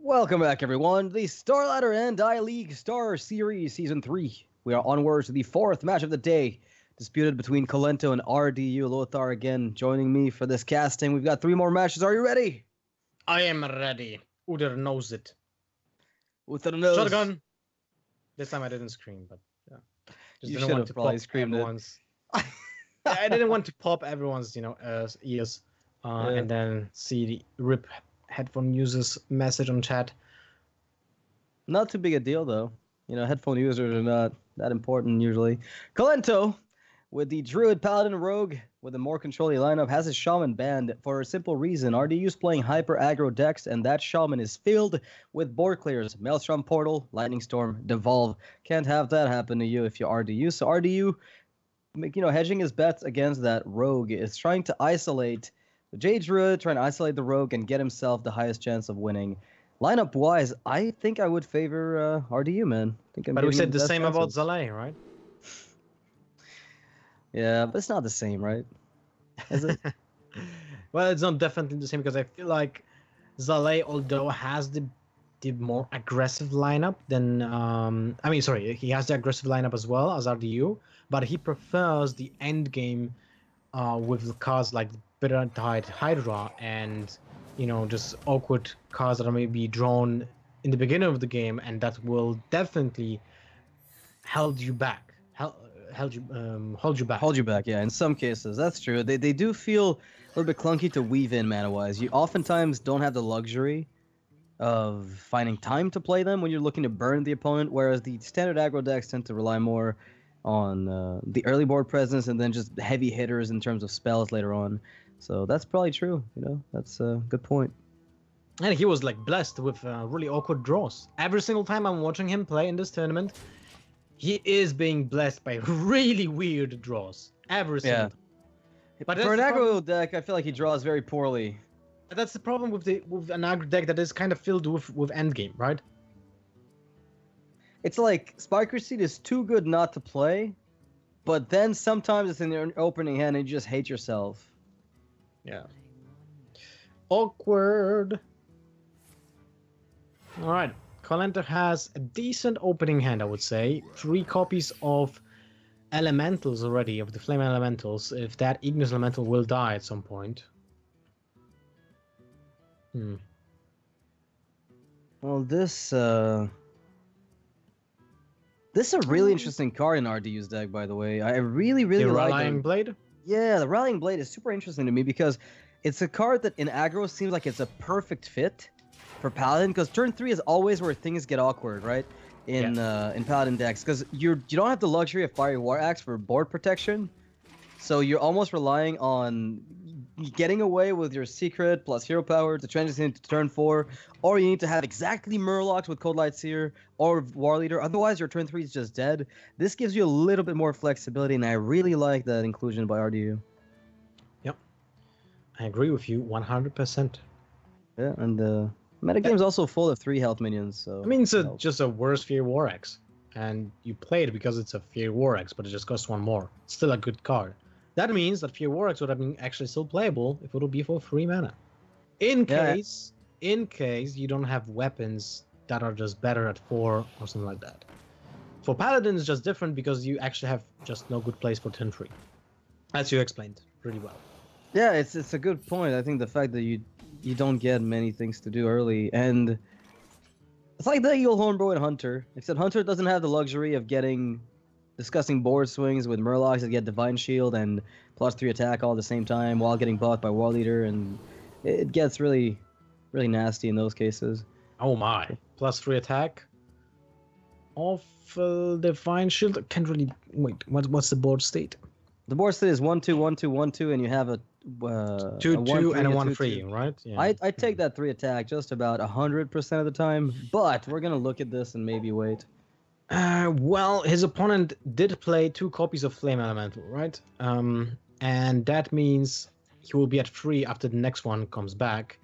Welcome back, everyone, to the StarLadder and I-League StarSeries Season 3. We are onwards to the fourth match of the day, disputed between Kolento and RDU. Lothar again joining me for this casting. We've got 3 more matches. Are you ready? I am ready. Uder knows it. Uder knows. Shotgun. This time I didn't scream, but yeah. You should have probably screamed everyone's... I didn't want to pop everyone's, ears and then see the RIP headphone users message on chat. Not too big a deal, though. Headphone users are not that important usually. Kolento, with the Druid, Paladin, Rogue, with a more controlling lineup, has his Shaman banned for a simple reason. RDU's playing hyper aggro decks, and that Shaman is filled with board clears. Maelstrom Portal, Lightning Storm, Devolve. Can't have that happen to you if you're RDU. So RDU, hedging his bets against that Rogue, is trying to isolate the Jade Druid, trying to isolate the Rogue and get himself the highest chance of winning. Lineup-wise, I think I would favor RDU, man. But we said the same about Zalay, right? Yeah, but it's not the same, right? Is it? Well, it's not definitely the same because I feel like Zalay, although has the more aggressive lineup than... he has the aggressive lineup as well as RDU, but he prefers the end game with the cards like Bitter-Tide Hydra and, just awkward cards that are maybe drawn in the beginning of the game, and that will definitely hold you back. Hold you back. Yeah, in some cases. That's true. They do feel a little bit clunky to weave in mana-wise. You oftentimes don't have the luxury of finding time to play them when you're looking to burn the opponent, whereas the standard aggro decks tend to rely more on the early board presence and then just heavy hitters in terms of spells later on. So that's probably true. That's a good point. And he was blessed with really awkward draws. Every single time I'm watching him play in this tournament, he is being blessed by really weird draws. Every single time. But for an aggro deck, I feel like he draws very poorly. That's the problem with an aggro deck that is kind of filled with endgame, right? It's like Spiker Seed is too good not to play, but then sometimes it's in your opening hand and you just hate yourself. Yeah. Awkward. All right. Kolento has a decent opening hand, I would say. 3 copies of elementals already, of the flame elementals, if that Ignis elemental will die at some point. Well, this is a really interesting card in RDU's deck, by the way. I really like the Rallying Blade? Yeah, the Rallying Blade is super interesting to me because it's a card that in aggro seems like it's a perfect fit for Paladin, because turn 3 is always where things get awkward, right? In Paladin decks, because you don't have the luxury of Fiery War Axe for board protection, so you're almost relying on getting away with your secret plus hero power to transition into turn 4, or you need to have exactly Murlocs with Cold Light Seer or War Leader, otherwise your turn 3 is just dead. This gives you a little bit more flexibility, and I really like that inclusion by RDU. Yep, I agree with you 100%. Yeah, and the metagame's also full of 3 health minions, so... I mean, it's just a worse Fear War Axe, and you play it because it's a Fear War Axe, but it just costs 1 more. It's still a good card. That means that Fear War Axe would have been actually still playable if it would be for 3 mana. In case you don't have weapons that are just better at 4 or something like that. For Paladin, it's just different because you actually have just no good place for turn 3. As you explained really well. Yeah, it's a good point. I think the fact that you don't get many things to do early, and it's like the Eagle Hornbow and Hunter, except Hunter doesn't have the luxury of getting discussing board swings with Murlocs that get Divine Shield and +3 attack all at the same time while getting blocked by War Leader, and it gets really nasty in those cases. Oh my. +3 attack off Divine Shield. Can't really... Wait, what's the board state? The board state is 1/2, 1/2, 1/2, and you have a 2/2 and a 1/3, right? Yeah. I take that 3 attack just about 100% of the time, but we're gonna look at this and maybe wait. Well, his opponent did play 2 copies of Flame Elemental, right? And that means he will be at 3 after the next one comes back.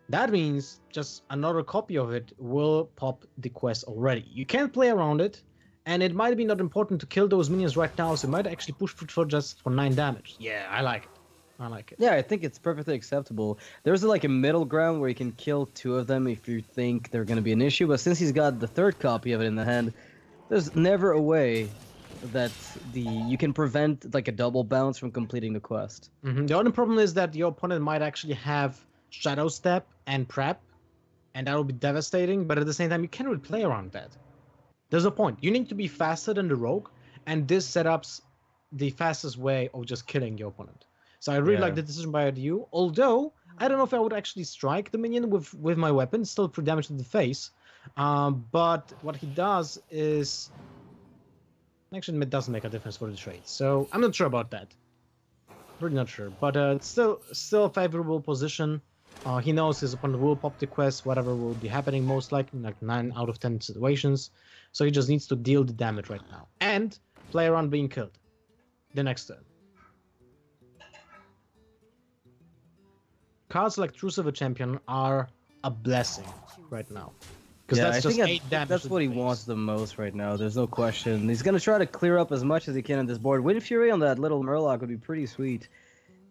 That means just another copy of it will pop the quest already. You can't play around it, and it might be not important to kill those minions right now, so you might actually push for 9 damage. Yeah, I like it. I like it. Yeah, I think it's perfectly acceptable. There's like a middle ground where you can kill 2 of them if you think they're going to be an issue, but since he's got the 3rd copy of it in the hand, there's never a way that you can prevent like a double bounce from completing the quest. The only problem is that your opponent might actually have Shadow Step and Prep, and that will be devastating, but at the same time, you can't really play around that. There's no point. You need to be faster than the rogue, and this setups the fastest way of just killing your opponent. So I really like the decision by RDU, although I don't know if I would actually strike the minion with my weapon. It's still pretty damage to the face. But what he does is... Actually, it doesn't make a difference for the trade. So I'm not sure about that. Really not sure. But it's still a favorable position. He knows his opponent will pop the quest, whatever will be happening most likely, like 9 out of 10 situations. So he just needs to deal the damage right now. And play around being killed the next turn. Cards like Truce of a Champion are a blessing right now. Because that's just 8 damage. That's what he wants the most right now. There's no question. He's going to try to clear up as much as he can on this board. Wind Fury on that little Murloc would be pretty sweet.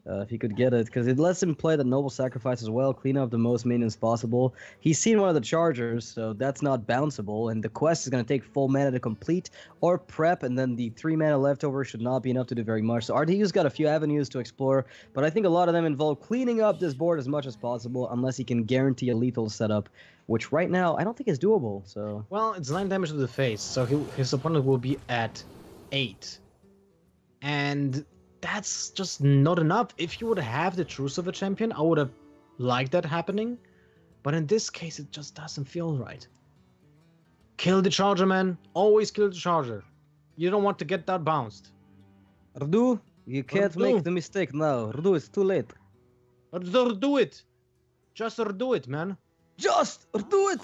If he could get it, because it lets him play the Noble Sacrifice as well, clean up the most minions possible. He's seen one of the Chargers, so that's not bounceable, and the quest is going to take full mana to complete, or prep, and then the 3 mana leftover should not be enough to do very much. So RDU's got a few avenues to explore, but I think a lot of them involve cleaning up this board as much as possible, unless he can guarantee a lethal setup, which right now I don't think is doable. So well, it's 9 damage to the face, so his opponent will be at 8, and that's just not enough. If you would have the Truce of a Champion, I would have liked that happening. But in this case, it just doesn't feel right. Kill the Charger, man. Always kill the Charger. You don't want to get that bounced. RDU, you can't make the mistake now. RDU, it's too late. Do it. Just do it, man. Just do it.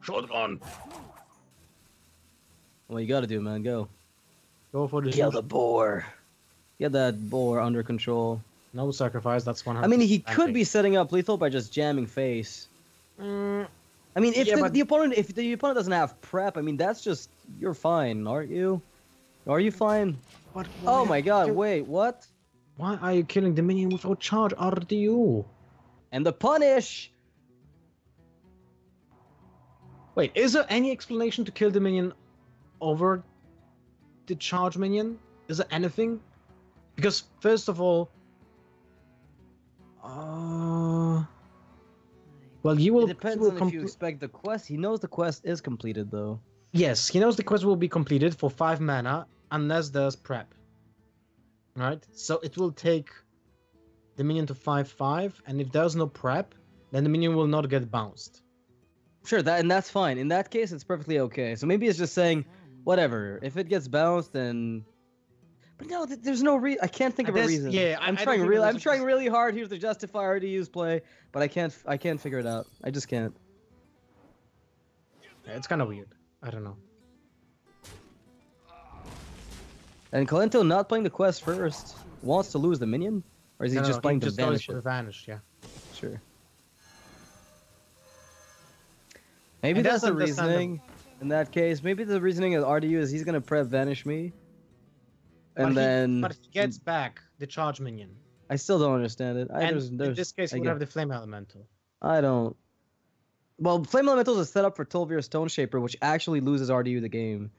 Shotgun. What you gotta do, man. Go. Go for the kill the boar. Get that boar under control. No sacrifice, that's 100%. I mean, he could be setting up lethal by just jamming face. I mean, if the opponent doesn't have prep, I mean, that's just, you're fine, aren't you? Are you fine? But oh my god, wait, what? Why are you killing the minion without charge, RDU? And the punish! Wait, is there any explanation to kill the minion over the charge minion? Is there anything? Because first of all, well, you will. It depends on if you expect the quest. He knows the quest is completed, though. Yes, he knows the quest will be completed for 5 mana unless there's prep. Right, so it will take the minion to 5/5, and if there's no prep, then the minion will not get bounced. Sure, and that's fine. In that case, it's perfectly okay. So maybe it's just saying, whatever. If it gets bounced, then. But no, there's no reason. I can't think of a reason. Yeah, I'm trying really hard here to justify RDU's play, but I can't figure it out. I just can't. Yeah, it's kind of weird. I don't know. And Kolento not playing the quest first wants to lose the minion, or is he just playing to vanish it? Vanish, yeah. Sure. Maybe that's the reasoning. In that case, maybe the reasoning of RDU is he's gonna prep vanish me. But he gets back the charge minion. I still don't understand it. In this case, he would have the Flame Elemental. I don't. Well, Flame Elemental is a setup for Tolvir Stone Shaper, which actually loses RDU the game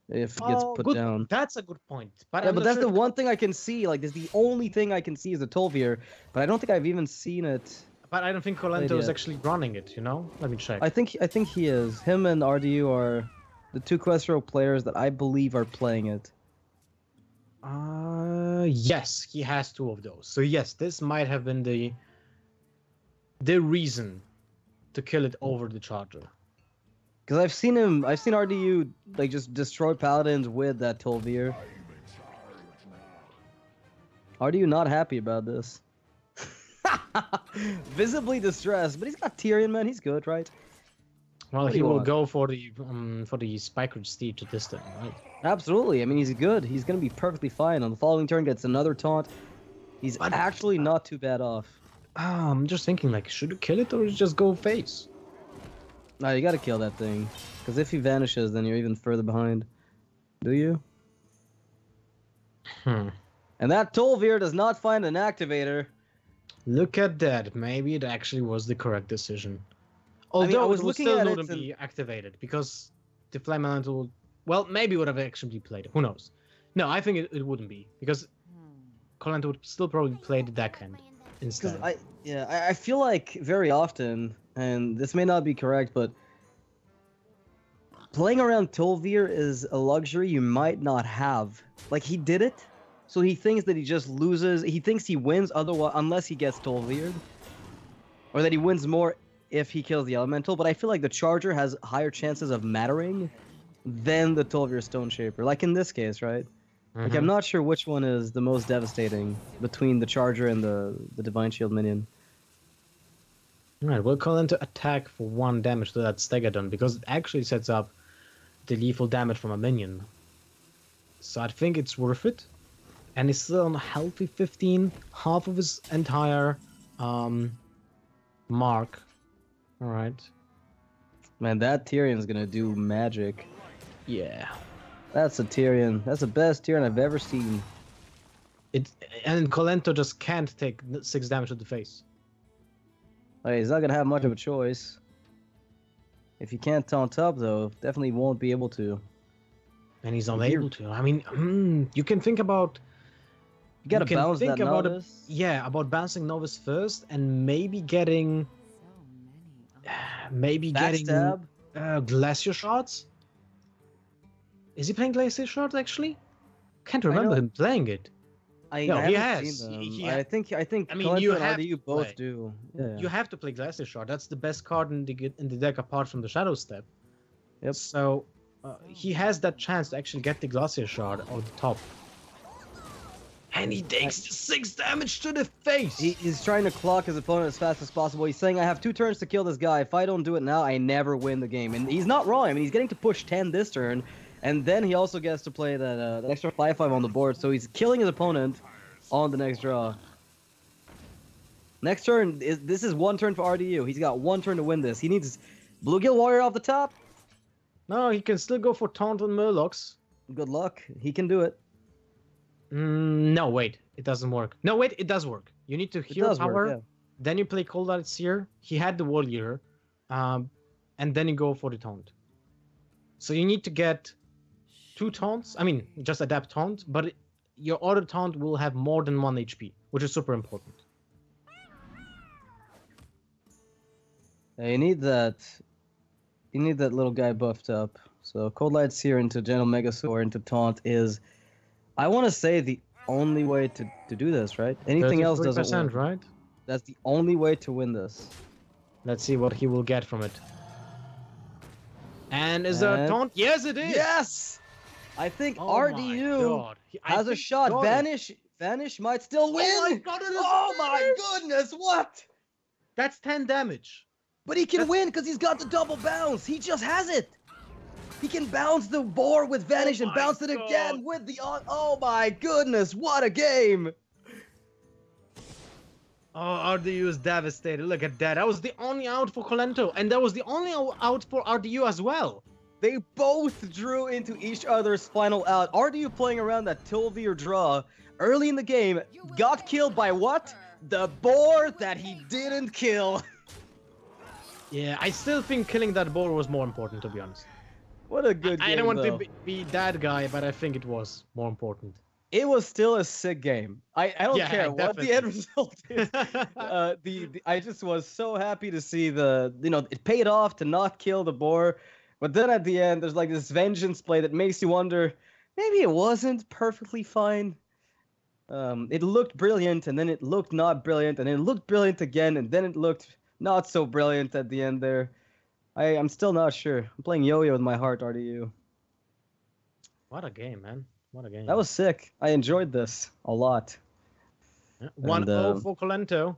if it gets put down. That's a good point. But yeah, but that's the one thing I can see. Like, this is the only thing I can see is the Tolvir, but I don't think I've even seen it. But I don't think Kolento is actually running it. You know? Let me check. I think he is. Him and RDU are the 2 Quest Row players that I believe are playing it. Yes, he has 2 of those. So yes, this might have been the reason to kill it over the Charger. Because I've seen RDU like just destroy Paladins with that Tolvir. RDU not happy about this. Visibly distressed, but he's got Tyrion, man. He's good, right? Well, he will go for the Spikered Steed at this turn, right? Absolutely. I mean, he's good. He's going to be perfectly fine. On the following turn, gets another taunt. He's actually not too bad off. I'm just thinking, like, should you kill it or just go face? No, you got to kill that thing. Because if he vanishes, then you're even further behind. Do you? And that Tolvir does not find an activator. Look at that. Maybe it actually was the correct decision. I mean, I Although was it would looking still at not it and- be activated because the Flame Elemental, well, maybe would have actually played it. Who knows? No, I think it wouldn't be because Kolento would still probably play the deck end Because instead. I feel like very often, and this may not be correct, but playing around Tolvir is a luxury you might not have. Like, he did it, so he thinks that he just loses. He thinks he wins otherwise, unless he gets Tolvired, or that he wins more if he kills the Elemental. But I feel like the Charger has higher chances of mattering than the Tolvir Stone Shaper. Like in this case, right? Like, I'm not sure which one is the most devastating between the Charger and the Divine Shield minion. Alright, we'll call into attack for 1 damage to that Stegadon because it actually sets up the lethal damage from a minion. So I think it's worth it. And he's still on a healthy 15, half of his entire mark. Alright. Man, that Tyrion's gonna do magic. Yeah. That's a Tyrion. That's the best Tyrion I've ever seen. And Kolento just can't take 6 damage to the face. Like, he's not gonna have much of a choice. If he can't taunt up, though, definitely won't be able to. And he's unable to. I mean, you can think about... You gotta bounce that Novice. About bouncing Novice first and maybe getting... Backstab? Glacier Shards? Is he playing Glacier Shards, actually? Can't remember him playing it. I No, he haven't has. seen them. He I think I mean, Kolento you and have RDU to both play. do. Yeah. You have to play Glacier Shard. That's the best card in the deck apart from the Shadow Step. Yep. So he has that chance to actually get the Glacier Shard on the top. And he takes 6 damage to the face. He's trying to clock his opponent as fast as possible. He's saying, I have 2 turns to kill this guy. If I don't do it now, I never win the game. And he's not wrong. I mean, he's getting to push 10 this turn. And then he also gets to play that extra 5/5 on the board. So he's killing his opponent on the next draw. Next turn, this is 1 turn for RDU. He's got 1 turn to win this. He needs Bluegill Warrior off the top. No, he can still go for Taunt on Murlocs. Good luck. He can do it. No, wait. It doesn't work. No, wait. It does work. You need to heal does power. work, yeah. Then you play Cold Light Seer. He had the Warrior. And then you go for the Taunt. So you need to get 2 taunts. I mean, just adapt taunt, but your auto taunt will have more than 1 HP, which is super important. Yeah, you need that little guy buffed up. So Cold Light Seer into Gentle Megasaur into Taunt is, I want to say, the only way to do this, right? Anything else doesn't work. Right? That's the only way to win this. Let's see what he will get from it. And is there a taunt? Yes, it is! Yes! I think Oh RDU has a shot. Vanish might still win. Oh my god, it is Oh my Vanish! goodness, what? That's 10 damage. But he can win because he's got the double bounce. He just has it. He can bounce the boar with Vanish and my bounce it again with the on. Oh my goodness, what a game. Oh, RDU is devastated. Look at that. That was the only out for Kolento, and that was the only out for RDU as well. They both drew into each other's final out. RDU playing around that Tolvir draw early in the game got killed by what? The boar that he didn't kill. Yeah, I still think killing that boar was more important, to be honest. What a good game, I don't want though. to be that guy, but I think it was more important. It was still a sick game. I don't Yeah, care what the end result is. I just was so happy to see it paid off to not kill the boar. But then at the end, there's like this vengeance play that makes you wonder, maybe it wasn't perfectly fine. It looked brilliant, and then it looked not brilliant, and then it looked brilliant again, and then it looked not so brilliant at the end there. I'm still not sure. I'm playing yo-yo with my heart, RDU. What a game, man. What a game. That was sick. I enjoyed this a lot. 1-0 for Kolento.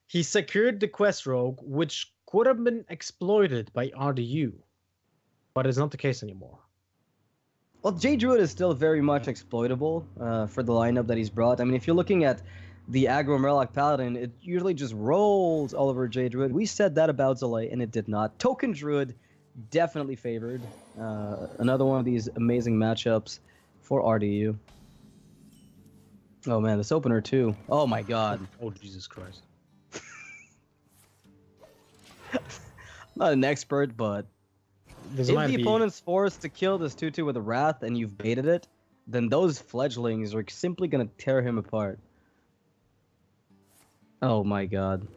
He secured the Quest Rogue, which could have been exploited by RDU, but it's not the case anymore. Well, J Druid is still very much exploitable for the lineup that he's brought. I mean, if you're looking at the aggro Murloc Paladin, it usually just rolls all over J Druid. We said that about Zalay, and it did not. Token Druid definitely favored. Another one of these amazing matchups for RDU. Oh man, this opener too. Oh my god. Oh Jesus Christ. Not an expert, but This if might the be... opponent's forced to kill this 2/2 with a Wrath and you've baited it, then those fledglings are simply gonna tear him apart. Oh my god.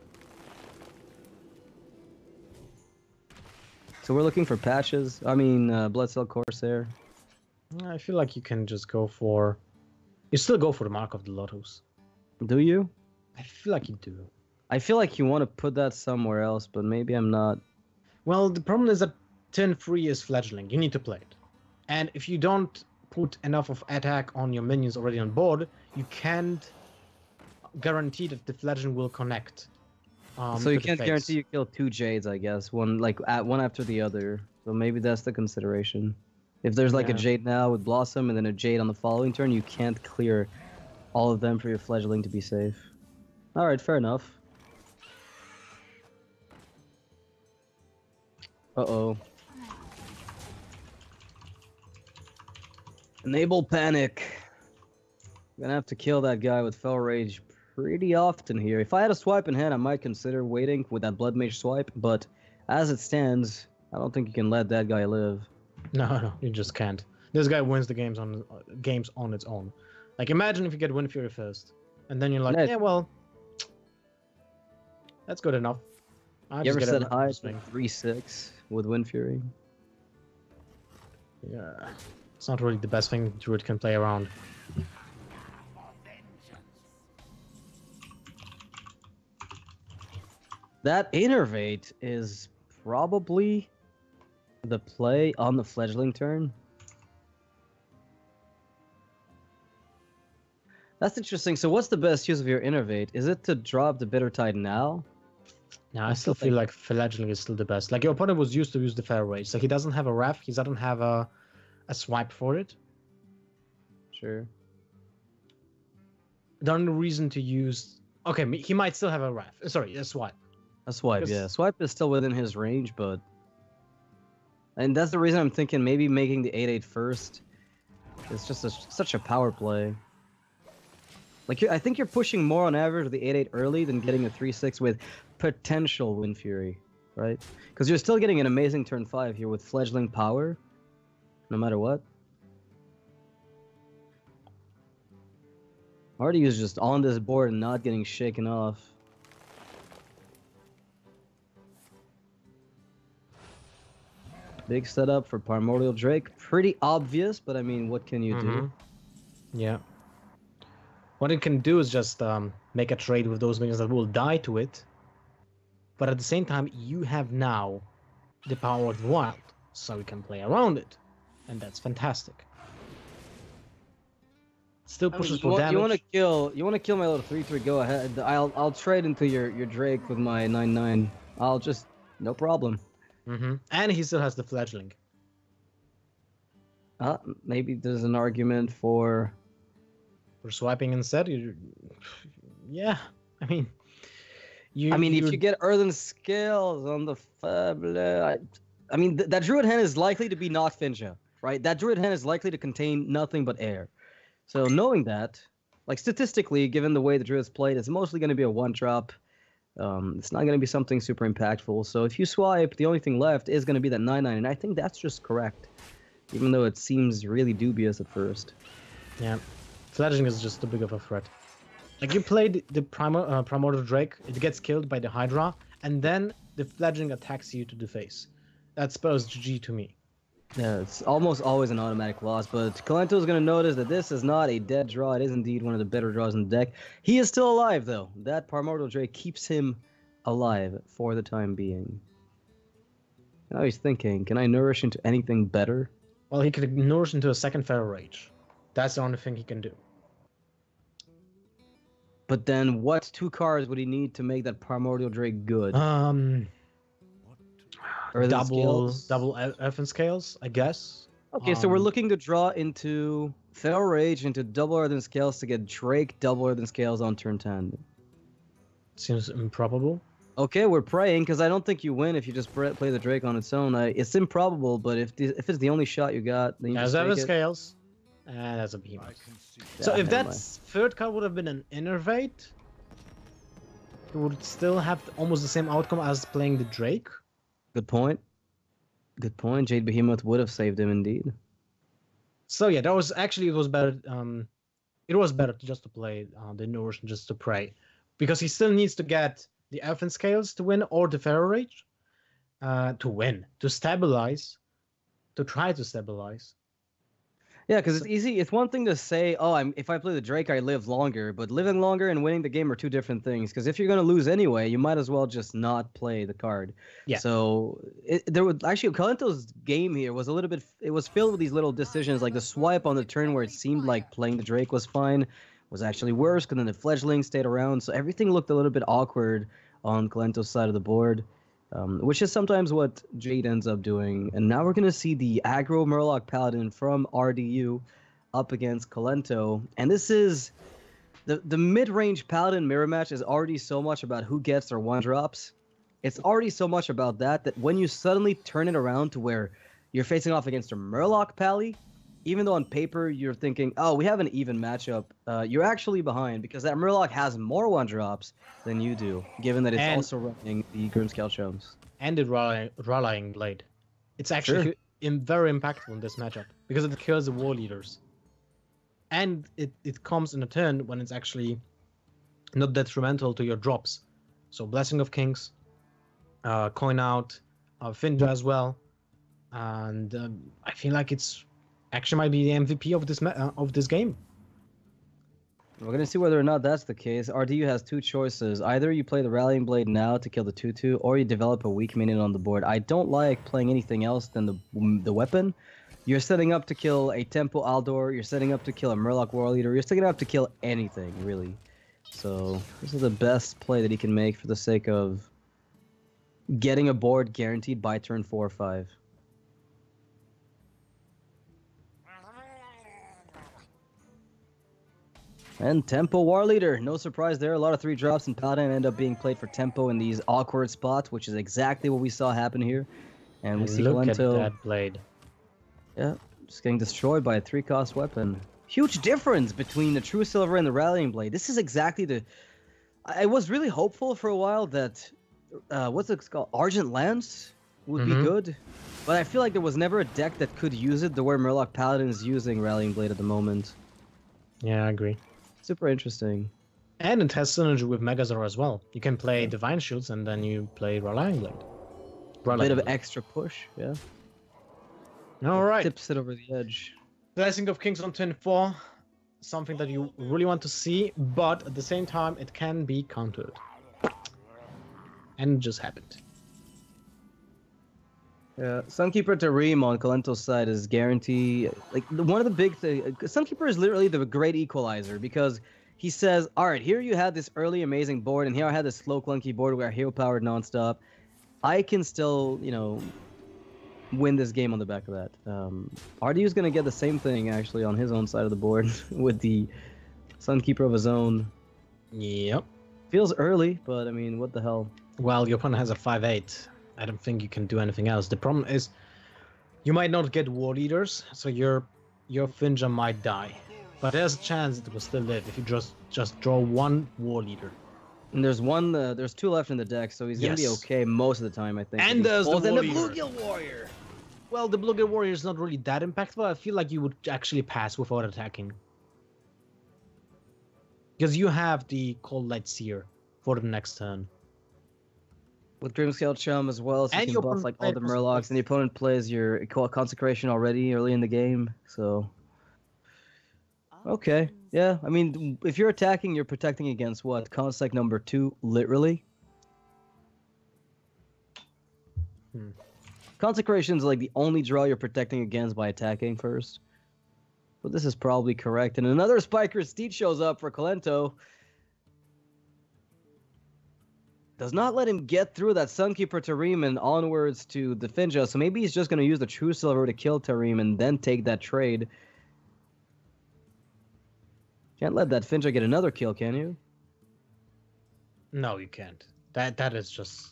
So we're looking for patches. I mean, Bloodcell Corsair. I feel like you can just go for... You still go for the Mark of the Lotus. Do you? I feel like you do. I feel like you want to put that somewhere else, but maybe I'm not. Well, the problem is that turn 3 is fledgling. You need to play it. And if you don't put enough of attack on your minions already on board, you can't guarantee that the fledgling will connect. So you to the can't face. guarantee you kill 2 Jades, I guess. One after the other. So maybe that's the consideration. If there's like a Yeah. Jade now with Blossom and then a Jade on the following turn, you can't clear all of them for your fledgling to be safe. All right, fair enough. Uh-oh. Enable panic. I'm gonna have to kill that guy with Fell Rage pretty often here. If I had a swipe in hand, I might consider waiting with that Blood Mage swipe, but as it stands, I don't think you can let that guy live. No, you just can't. This guy wins the games on its own. Like, imagine if you get Wind Fury first, and then you're like, Yeah. yeah, well, that's good enough. You ever said hi to 3/6 with Wind Fury? Yeah, it's not really the best thing Druid can play around. That Innervate is probably the play on the fledgling turn. That's interesting. So what's the best use of your Innervate? Is it to drop the Bitter Tide now? No, I still feel like fledgling is still the best. Like, your opponent was used to use the Fair Rage. So he doesn't have a ref, he doesn't have a swipe for it. Sure. The only reason to use... Okay, he might still have a ref. Sorry, a swipe. A swipe, Because- yeah. Swipe is still within his range, but... And that's the reason I'm thinking maybe making the 8/8 first. It's just such a power play. Like, I think you're pushing more on average with the 8/8 early than getting a 3/6 with potential Wind Fury, right? Because you're still getting an amazing turn 5 here with fledgling power, no matter what. RDU is just on this board and not getting shaken off. Big setup for Primordial Drake. Pretty obvious, but I mean, what can you do? Yeah. What it can do is just make a trade with those minions that will die to it. But at the same time, you have now the power of the wild, so you can play around it. And that's fantastic. Still I mean, pushes you for damage. You want to kill my little 3/3. Go ahead. I'll trade into your Drake with my 9/9. I'll just no problem. And he still has the fledgling. Maybe there's an argument for. For swiping instead, yeah. I mean, if you get Earthen Scales on the Fable, I mean that Druid hand is likely to be not Finja, right? That Druid hand is likely to contain nothing but air. So knowing that, like statistically, given the way the Druid's played, it's mostly going to be a 1-drop. It's not going to be something super impactful. So if you swipe, the only thing left is going to be that 9/9, and I think that's just correct, even though it seems really dubious at first. Yeah. Fledgling is just too big of a threat. Like, you played the Primordial Drake, it gets killed by the Hydra, and then the Fledgling attacks you to the face. That spells GG to me. Yeah, it's almost always an automatic loss, but Kolento is going to notice that this is not a dead draw. It is indeed one of the better draws in the deck. He is still alive, though. That Primordial Drake keeps him alive for the time being. Now he's thinking, can I nourish into anything better? Well, he could nourish into a second Feral Rage. That's the only thing he can do. But then what 2 cards would he need to make that Primordial Drake good? Earthen Scales? double Earthen Scales, I guess. Okay, so we're looking to draw into Feral Rage, into double Earthen Scales to get Drake double Earthen Scales on turn 10. Seems improbable. Okay, we're praying, because I don't think you win if you just play the Drake on its own. It's improbable, but if it's the only shot you got, then you just Earthen take it. Scales. And that's a behemoth. Yeah, So if never that mind. third card would have been an Innervate, it would still have almost the same outcome as playing the Drake. Good point. Good point. Jade Behemoth would have saved him indeed. So yeah, that was actually, it was better. It was better just to play the Nourish and just to pray, because he still needs to get the Elfin Scales to win or the Pharaoh Rage to win, to stabilize, to try to stabilize. Yeah, because it's easy. It's one thing to say, "Oh, if I play the Drake, I live longer." But living longer and winning the game are two different things. Because if you're gonna lose anyway, you might as well just not play the card. Yeah. So there was actually Kolento's game here was a little bit. It was filled with these little decisions, like the swipe on the turn where it seemed like playing the Drake was fine, was actually worse. Because then the fledgling stayed around, so everything looked a little bit awkward on Kolento's side of the board. Which is sometimes what Jade ends up doing. And now we're going to see the aggro Murloc Paladin from RDU up against Kolento. And this is the mid-range Paladin mirror match is already so much about who gets their one-drops. It's already so much about that when you suddenly turn it around to where you're facing off against a Murloc Pally, even though on paper you're thinking, oh, we have an even matchup, you're actually behind because that Murloc has more one-drops than you do, given that it's also running the Grimscale Chums. And the Rallying Blade. It's actually very impactful in this matchup because it kills the War Leaders. And it comes in a turn when it's actually not detrimental to your drops. So Blessing of Kings, Coin Out, Finja as well. And I feel like it's actually might be the MVP of this game. We're going to see whether or not that's the case. RDU has two choices. Either you play the Rallying Blade now to kill the 2/2, or you develop a weak minion on the board. I don't like playing anything else than the weapon. You're setting up to kill a Tempo Aldor, you're setting up to kill a Murloc War Leader, you're setting up to kill anything, really. So this is the best play that he can make for the sake of getting a board guaranteed by turn 4 or 5. And Tempo War Leader, no surprise there. A lot of 3-drops in Paladin end up being played for Tempo in these awkward spots, which is exactly what we saw happen here. And we see look at Kolento, that blade. Yeah, just getting destroyed by a 3-cost weapon. Huge difference between the True Silver and the Rallying Blade. This is exactly the... I was really hopeful for a while that, what's it called? Argent Lance would be good. But I feel like there was never a deck that could use it the way Murloc Paladin is using Rallying Blade at the moment. Yeah, I agree. Super interesting. And it has synergy with Megazord as well. You can play Divine Shields and then you play Rallying Blade. A bit of extra push, yeah. All right. Tips it over the edge. Blessing of Kings on turn 4. Something that you really want to see, but at the same time, it can be countered. And it just happened. Yeah, Sunkeeper to Reem on Kolento's side is guarantee. Like one of the big things, Sunkeeper is literally the great equalizer because he says, "All right, here you had this early amazing board, and here I had this slow clunky board where I hero powered nonstop. I can still, win this game on the back of that." RDU is gonna get the same thing actually on his own side of the board with the Sunkeeper of his own. Yep. Feels early, but I mean, what the hell? Well, your opponent has a 5/8. I don't think you can do anything else. The problem is you might not get War Leaders, so your Finja might die. But there's a chance it will still live if you just draw one War Leader. And there's there's 2 left in the deck, so he's gonna be okay most of the time, I think. And there's the Bluegill Warrior. Well, the Bluegill Warrior is not really that impactful. I feel like you would actually pass without attacking. Because you have the Cold Light Seer for the next turn. With Grimscale Chum as well, so And you can your buff like all the Murlocs, and the opponent plays your Consecration already early in the game, so... Okay, yeah, I mean, if you're attacking, you're protecting against what? Consec number 2, literally? Consecration's like the only draw you're protecting against by attacking first. But this is probably correct. And another Spiker Steed shows up for Kolento. Does not let him get through that Sunkeeper Tareem and onwards to the Finja. So maybe he's just going to use the True Silver to kill Tareem and then take that trade. Can't let that Finja get another kill, can you? No, you can't. That is just...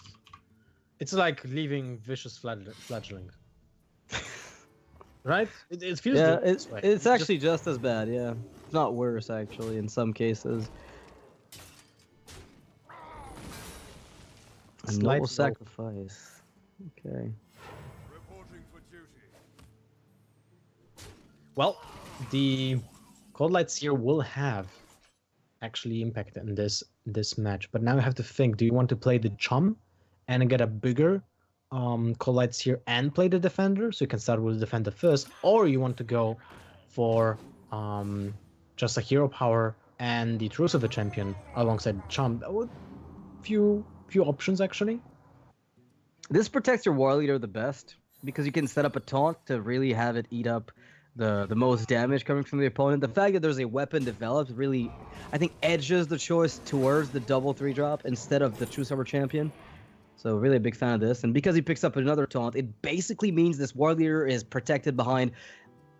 It's like leaving Vicious Fledgling. right? It feels Yeah, this way. it's actually just as bad. Yeah, it's not worse actually in some cases. A Slight noble roll. sacrifice. Okay. Reporting for duty. Well, the Cold Light Seer will have actually impact in this match, but now you have to think: do you want to play the Chum and get a bigger Cold Light Seer and play the Defender, so you can start with the Defender first, or you want to go for just a Hero Power and the Truce of the Champion alongside Chum? Few options actually. This protects your war leader the best because you can set up a taunt to really have it eat up the most damage coming from the opponent. The fact that there's a weapon developed really, I think, edges the choice towards the double 3-drop instead of the True Summer Champion. So really a big fan of this. And because he picks up another taunt, it basically means this war leader is protected behind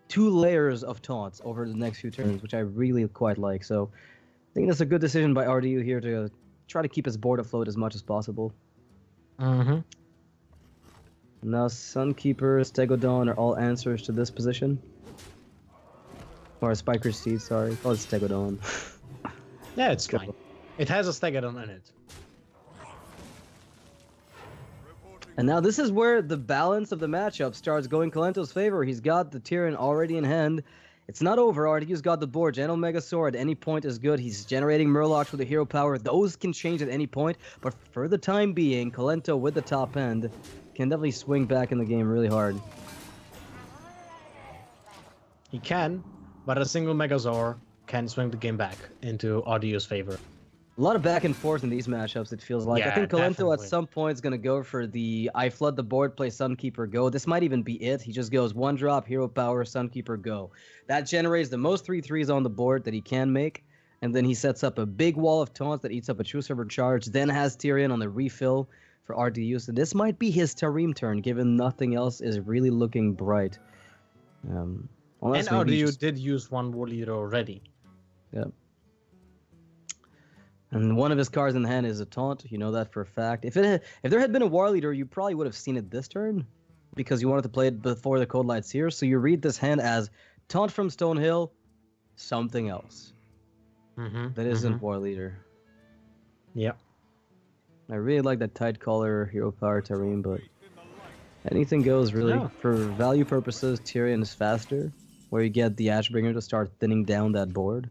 2 layers of taunts over the next few turns, which I really quite like. So I think that's a good decision by RDU here to try to keep his board afloat as much as possible. Mm-hmm. Now Sunkeeper, Stegodon are all answers to this position. Or Spiker's Seed, sorry. Oh, it's Stegodon. Yeah, it's fine. It has a Stegodon in it. And now this is where the balance of the matchup starts going Kolento's favor. He's got the Tyrion already in hand. It's not over. RDU's got the board. Gentle Megasaur at any point is good. He's generating Murlocs with the hero power. Those can change at any point. But for the time being, Kolento with the top end can definitely swing back in the game really hard. He can, but a single Megazord can swing the game back into RDU's favor. A lot of back and forth in these matchups, it feels like. Yeah, I think Kolento definitely. at some point is going to go for the I flood the board, play Sunkeeper, go. This might even be it. He just goes 1-drop, hero power, Sunkeeper, go. That generates the most 3/3s on the board that he can make. And then he sets up a big wall of taunts that eats up a True Server charge, then has Tyrion on the refill for RDU. So this might be his Tarim turn, given nothing else is really looking bright. And Unless maybe RDU just- did use one war leader already. Yep. And one of his cards in the hand is a taunt. You know that for a fact. If there had been a war leader, you probably would have seen it this turn, because you wanted to play it before the Cold Light Seer. So you read this hand as taunt from Stonehill, something else that isn't war leader. Yeah. I really like that Tide Caller, Hero Power, Tarim, but anything goes really. Yeah. For value purposes, Tyrion is faster, where you get the Ashbringer to start thinning down that board.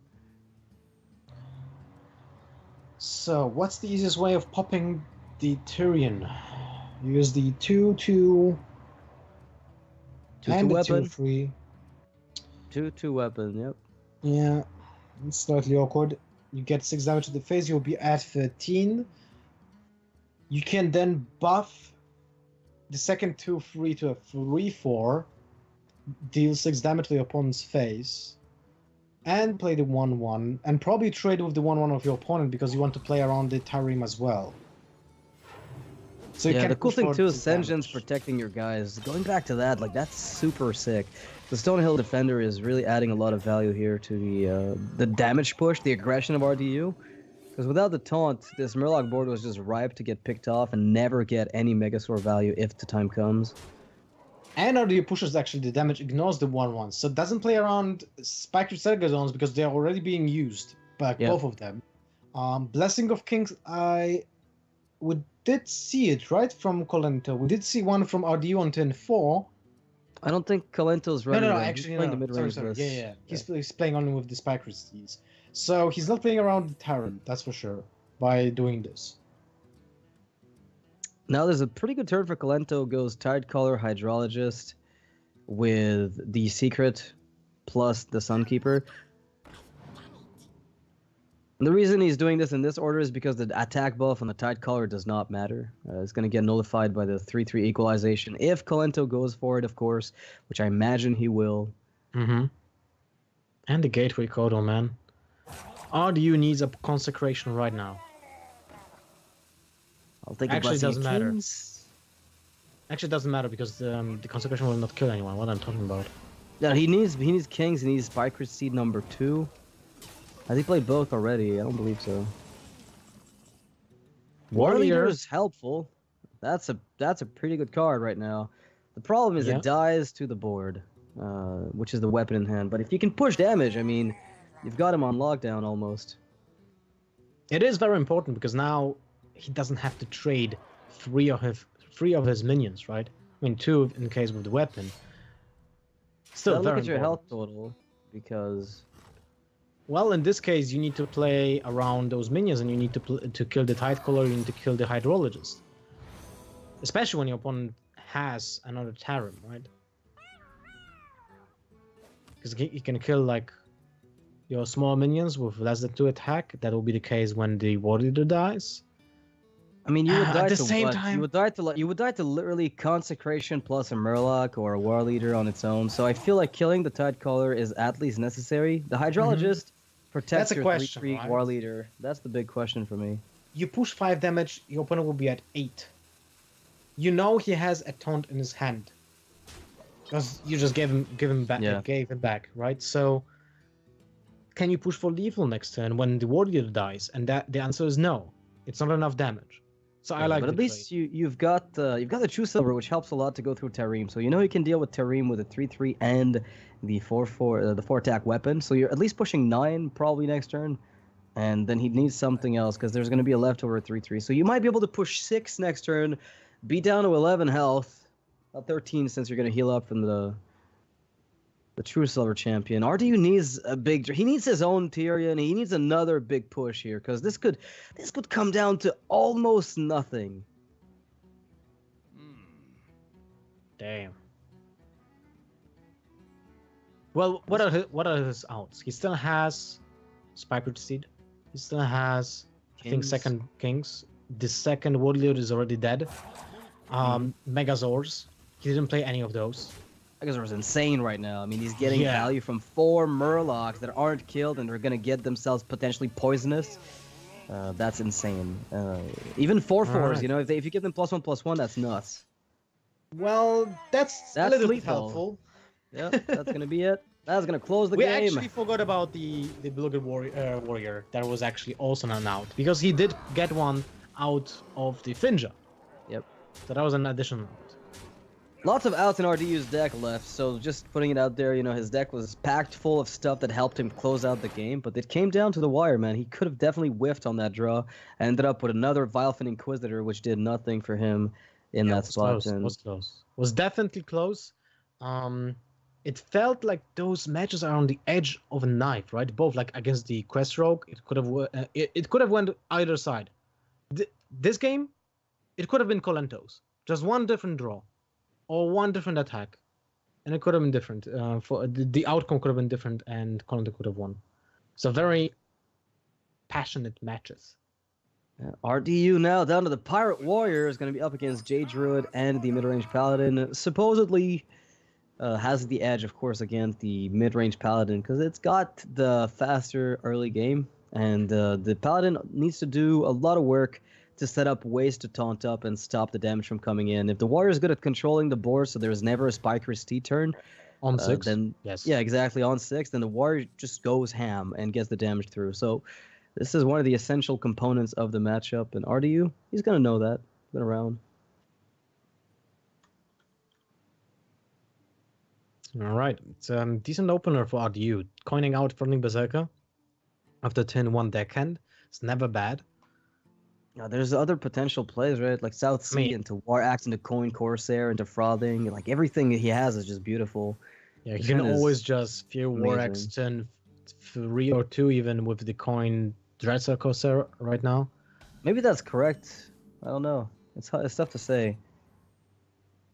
So, what's the easiest way of popping the Tyrion? Use the 2/2 and the weapon. 2/3. 2/2 weapon, yep. Yeah, it's slightly awkward. You get 6 damage to the face, you'll be at 13. You can then buff the second 2/3 to a 3/4, deal 6 damage to your opponent's face, and play the 1/1, and probably trade with the 1/1 of your opponent because you want to play around the Tarim as well. So you Yeah, can the cool push thing for too is some Sen'jin's damage. protecting your guys. Going back to that, like that's super sick. The Stonehill Defender is really adding a lot of value here to the damage push, the aggression of RDU. Because without the taunt, this Murloc board was just ripe to get picked off and never get any Megasaur value if the time comes. And RDU pushes actually the damage, ignores the 1/1, so it doesn't play around Spiked Sergadons because they're already being used by Yeah. both of them. Blessing of Kings, we did see it, right, from Kolento. We did see one from RDU on turn 4. I don't think Kolento's No, ready. no, though. He's actually, playing no. the mid-range Sorry. list. Yeah. He's playing only with the Spike Resties. So he's not playing around the Tyrant, that's for sure, by doing this. Now there's a pretty good turn for Kolento. Goes Tide Caller, Hydrologist with the Secret plus the Sunkeeper. And the reason he's doing this in this order is because the attack buff on the Tide Caller does not matter. It's going to get nullified by the 3/3 equalization if Kolento goes for it, of course, which I imagine he will. Mm-hmm. And the Gateway Codal, man. RDU needs a consecration right now. I'll take Actually, a Blessing doesn't of matter. Kings. Actually, it doesn't matter because the consecration will not kill anyone. What I'm talking about. No, he needs Kings. He needs Spiker Seed number 2. Has he played both already? I don't believe so. War Leader is helpful. That's a pretty good card right now. The problem is Yeah. it dies to the board. which is the weapon in hand. But if you can push damage, I mean, you've got him on lockdown almost. It is very important because now he doesn't have to trade three of his minions, right? I mean, two in case with the weapon. Still, Look very at your important. health total, because Well, in this case, you need to play around those minions, and you need to kill the Tide Caller, you need to kill the Hydrologist. Especially when your opponent has another Tarim, right? Because you can kill, like, your small minions with less than 2 attack. That will be the case when the War Leader dies. I mean, you would die At the to same what? time- You would die to literally Consecration plus a Murloc or a War Leader on its own. So I feel like killing the Tide Caller is at least necessary. The Hydrologist protects That's a your question, 3/3 right? War Leader. That's the big question for me. You push 5 damage, your opponent will be at 8. You know he has a taunt in his hand. Because you just gave him back, Yeah. gave him back, right? So, can you push for lethal next turn when the War Leader dies? And the answer is no. It's not enough damage. So I Yeah, like but the at least you've got the True Silver, which helps a lot to go through Tarim. So you know you can deal with Tarim with a 3/3 and the 4/4 the 4 attack weapon. So you're at least pushing 9 probably next turn, and then he needs something else because there's going to be a leftover 3/3. So you might be able to push 6 next turn, be down to 11 health, 13 since you're going to heal up from the True Silver champion. RDU needs he needs his own Tyrion. He needs another big push here because this could come down to almost nothing. Damn. Well, what are his outs? He still has Spike Seed. He still has, I think, Kings. second Kings. The second War Leader is already dead. Megazords. He didn't play any of those. Megazord is insane right now. I mean, he's getting Yeah. value from 4 Murlocs that aren't killed and they're going to get themselves potentially poisonous. That's insane. Even 4/4s, Alright. you know, if you give them +1/+1, that's nuts. Well, that's a That's little bit lethal. helpful. Yep, that's going to be it. That's going to close the We game. actually forgot about the Beloved Warrior. That was actually also an out because he did get one out of the Finja. Yep. So that was an additional out. Lots of outs in RDU's deck left, so just putting it out there, you know, his deck was packed full of stuff that helped him close out the game, but it came down to the wire, man. He could have definitely whiffed on that draw, and ended up with another Vilefin Inquisitor, which did nothing for him in that spot. And Was close. Was definitely close. It felt like those matches are on the edge of a knife, right? Both like against the Quest Rogue, it could have went either side. This game, it could have been Kolento's. Just one different draw, or one different attack, and it could have been different. For the outcome could have been different, and Kolento could have won. So very passionate matches. RDU now down to the Pirate Warrior is going to be up against J Druid and the mid-range Paladin. Supposedly has the edge, of course, against the mid-range Paladin because it's got the faster early game, and the Paladin needs to do a lot of work to set up ways to taunt up and stop the damage from coming in. If the Warrior is good at controlling the board, so there's never a Spike or Steed turn, On 6? then Yes. yeah, exactly, on 6, then the Warrior just goes ham and gets the damage through. So this is one of the essential components of the matchup, and RDU, he's going to know that. Been around. All right. It's a decent opener for RDU. Coining out Fronting Berserker after turn 1 deckhand. It's never bad. There's other potential plays, right? Like South Sea into War Axe, into Coin Corsair, into Frothing. Like everything he has is just beautiful. Yeah, you His can hand is always just fear War Axe turn 3 or 2 even with the coin Dreadser Corsair right now. Maybe that's correct. I don't know. It's tough to say.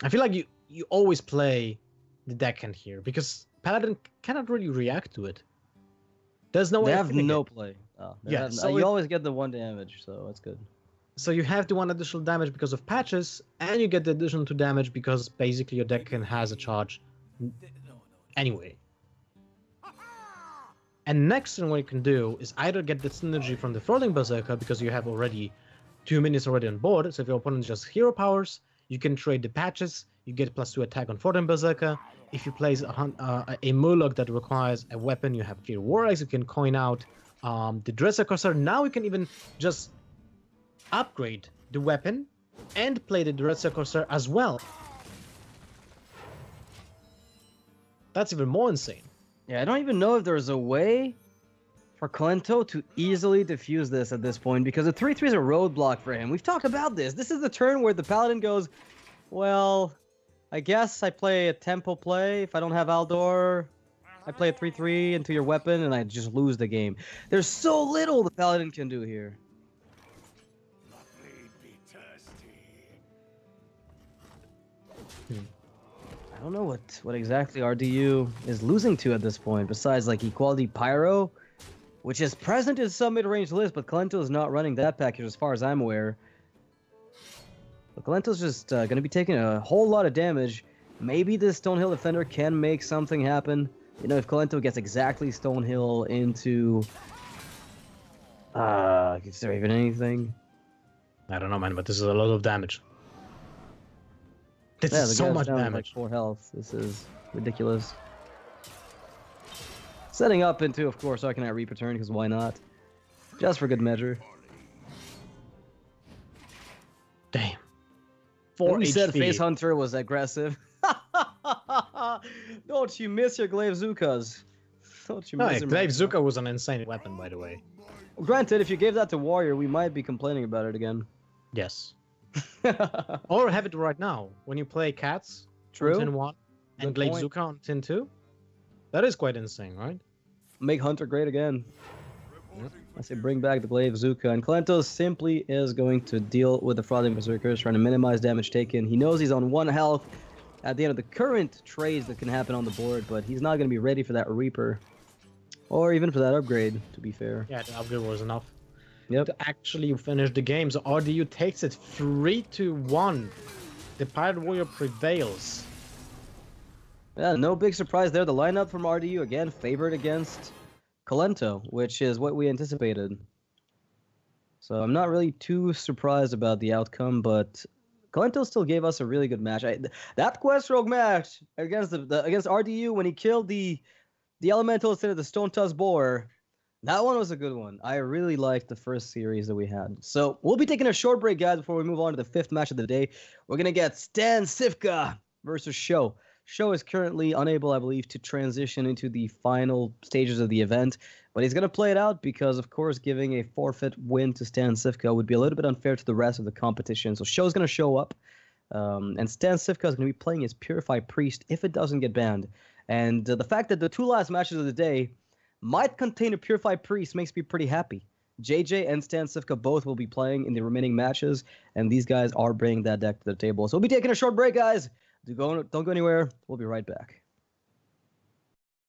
I feel like you always play the deckhand here because Paladin cannot really react to it. There's no way They of have killing no it. play. Oh, Yeah, so you it- always get the 1 damage, so that's good. So you have the 1 additional damage because of patches, and you get the additional 2 damage because basically your deckhand has a charge anyway. And next thing what you can do is either get the synergy from the Frothing Berserker because you have already 2 minions already on board. So if your opponent just hero powers, you can trade the patches. You get +2 attack on Frothing Berserker. If you place a Murloc that requires a weapon, you have Fear War Axe. You can coin out the Dresser Corsair. Now you can even just upgrade the weapon and play the Dresser Corsair as well. That's even more insane. Yeah, I don't even know if there's a way for Kolento to easily defuse this at this point, because the 3/3 is a roadblock for him. We've talked about this. This is the turn where the Paladin goes, well, I guess I play a tempo play. If I don't have Aldor, I play a 3/3 into your weapon, and I just lose the game. There's so little the Paladin can do here. I don't know what exactly RDU is losing to at this point, besides like Equality Pyro, which is present in some mid-range lists, but Kolento is not running that package as far as I'm aware. But Kolento's just going to be taking a whole lot of damage. Maybe this Stonehill Defender can make something happen. You know, if Kolento gets exactly Stonehill into... is there even anything? I don't know, man, but this is a lot of damage. This is so much damage. Like 4 health. This is ridiculous. Setting up into, of course, Arcanite Reaper turn, because why not? Just for good measure. Damn. 4 You HP. said Face Hunter was aggressive. Don't you miss your Glaive Zukas. Don't you miss him. Glaive Zuka was an insane weapon, by the way. Granted, if you gave that to Warrior, we might be complaining about it again. Yes. Or have it right now. When you play Cats True. on Tin 1 and Glaive Zuka on Tin 2. That is quite insane, right? Make Hunter great again. I say bring back the Glaive Zuka. And Kolento simply is going to deal with the Frothing Berserkers, trying to minimize damage taken. He knows he's on 1 health at the end of the current trades that can happen on the board, but he's not going to be ready for that Reaper. Or even for that upgrade, to be fair. Yeah, the upgrade was enough. Yep. To actually finish the game. So RDU takes it 3-1. The Pirate Warrior prevails. Yeah, no big surprise there. The lineup from RDU, again, favored against Kolento, which is what we anticipated. So I'm not really too surprised about the outcome, but Kolento still gave us a really good match. That Quest Rogue match against against RDU when he killed the Elemental instead of the Stone Tusk Boar, that one was a good one. I really liked the first series that we had. So we'll be taking a short break, guys, before we move on to the 5th match of the day. We're going to get Stan Sivka versus Sho. Sho is currently unable, I believe, to transition into the final stages of the event, but he's going to play it out because, of course, giving a forfeit win to Stan Sivka would be a little bit unfair to the rest of the competition. So Sho's going to show up, and Stan Sivka is going to be playing his Purify Priest if it doesn't get banned. And the fact that the 2 last matches of the day might contain a Purify Priest makes me pretty happy. JJ and Stan Sivka both will be playing in the remaining matches, and these guys are bringing that deck to the table. So we'll be taking a short break, guys. Don't go anywhere. We'll be right back.